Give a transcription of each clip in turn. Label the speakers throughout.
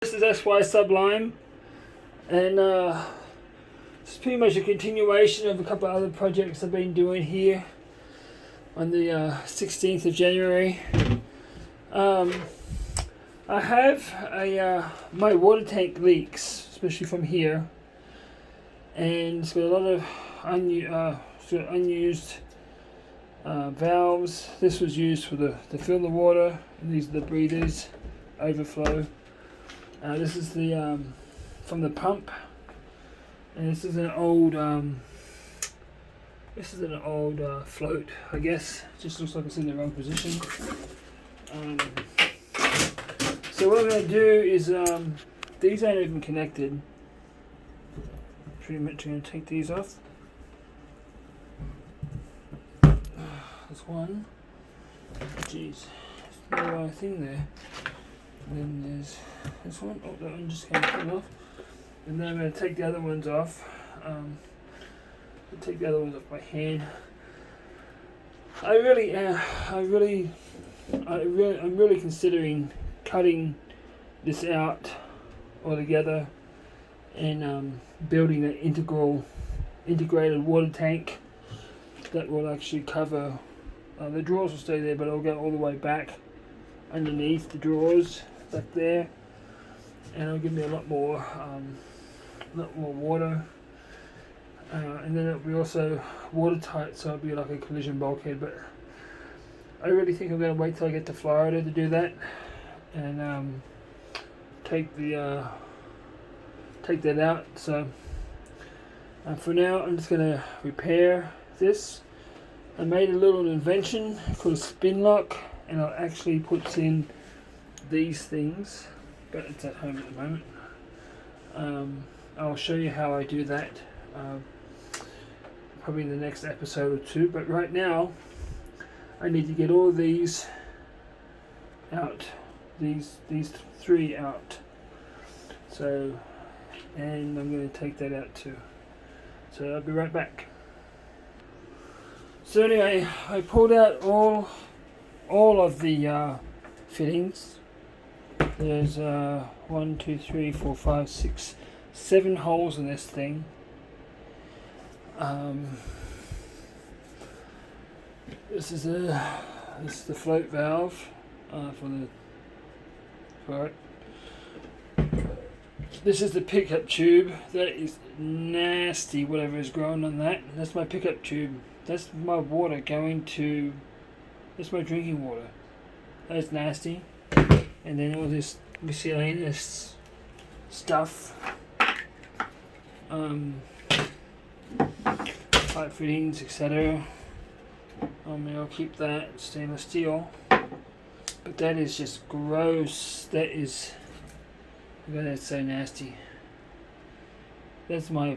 Speaker 1: This is SY Sublime, and it's pretty much a continuation of a couple of other projects I've been doing here on the 16th of January. I have my water tank leaks, especially from here, and it's got a lot of unused valves. This was used for to fill the water, and these are the breathers, overflow. This is the from the pump, and this is an old float, I guess. It just looks like it's in the wrong position. So what I'm going to do is these aren't even connected. Pretty much going to take these off. There's one. Jeez, there's no thing there. And then there's this one. Oh, that one just came off. And then I'm going to take the other ones off. I'll take the other ones off my hand. I'm really considering cutting this out altogether and building an integrated water tank that will actually cover. The drawers will stay there, but it'll go all the way back underneath the drawers back there, and it'll give me a lot more water, and then it'll be also watertight, so it'll be like a collision bulkhead. But I really think I'm going to wait till I get to Florida to do that, and take that out. So for now, I'm just going to repair this. I made a little invention called a spin lock, and it actually puts in these things, but it's at home at the moment. I'll show you how I do that probably in the next episode or two, but right now I need to get all these out, these three out. So, and I'm going to take that out too. So I'll be right back. So anyway, I pulled out all of the fittings. There's 1, 2, 3, 4, 5, 6, 7 holes in this thing. This is the float valve for it. This is the pickup tube. That is nasty, whatever is growing on that. That's my pickup tube. That's my water going to. That's my drinking water. That's nasty. And then all this miscellaneous stuff. Pipe fittings, etc. I'll keep that stainless steel. But that is just gross. That's so nasty. That's my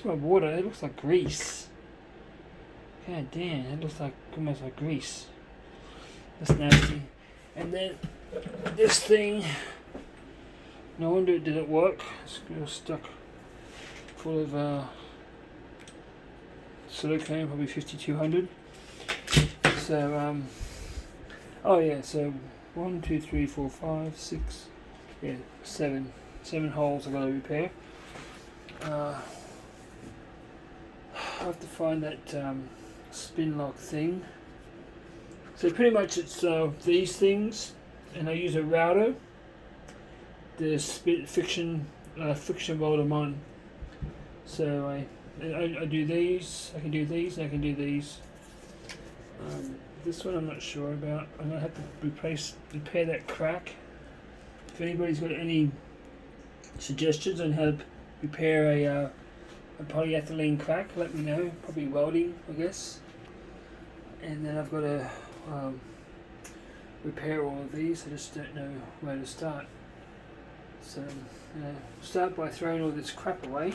Speaker 1: water. It looks like grease. God damn, it looks like almost like grease. That's nasty. And then this thing, no wonder it didn't work. It's stuck full of silicone, probably 5200. So oh yeah, so 1, 2, 3, 4, 5, 6, yeah, 7 holes I've got to repair. I have to find that spin lock thing. So pretty much it's these things, and I use a router to friction weld them on. So I do these, I can do these, and I can do these. This one I'm not sure about. I'm going to have to repair that crack. If anybody's got any suggestions on how to repair a polyethylene crack, let me know. Probably welding, I guess. And then I've got to repair all of these. I just don't know where to start. So start by throwing all this crap away,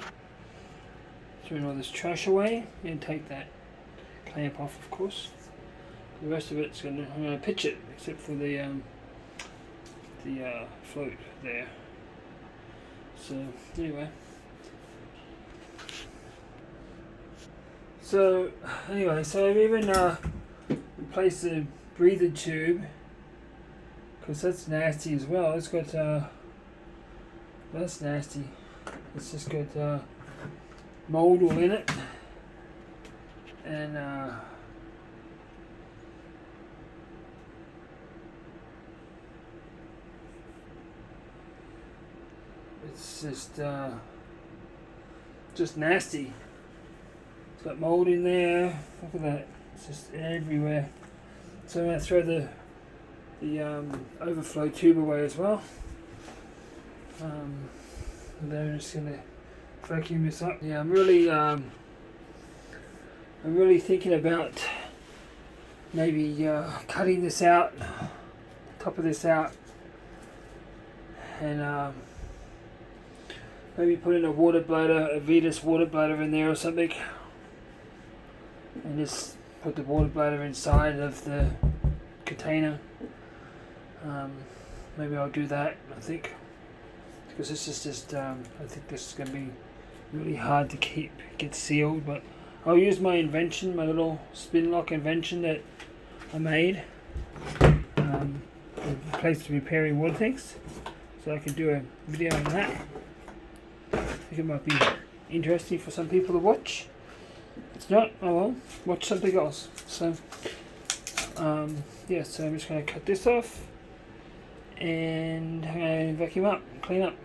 Speaker 1: throwing all this trash away, and take that clamp off, of course. The rest of it's I'm going to pitch it, except for the float there. So anyway. So I've even replaced the breather tube, because that's nasty as well. It's got That's nasty. It's just got mold all in it, and it's just nasty. It's got mold in there. Look at that. It's just everywhere. So I'm going to throw the overflow tube away as well. And then I'm just going to vacuum this up. Yeah, I'm really thinking about maybe cutting this out, top of this out, and maybe putting a water bladder, a V.this water bladder in there or something, and just put the water bladder inside of the container. Maybe I'll do that, I think, because this is just I think this is going to be really hard to get sealed, but I'll use my invention, my little spin lock invention that I made, in place to repairing water tanks, so I can do a video on that. I think it might be interesting for some people to watch. If it's not, oh well, watch something else. So yeah, so I'm just going to cut this off, and I'm going to vacuum up, clean up.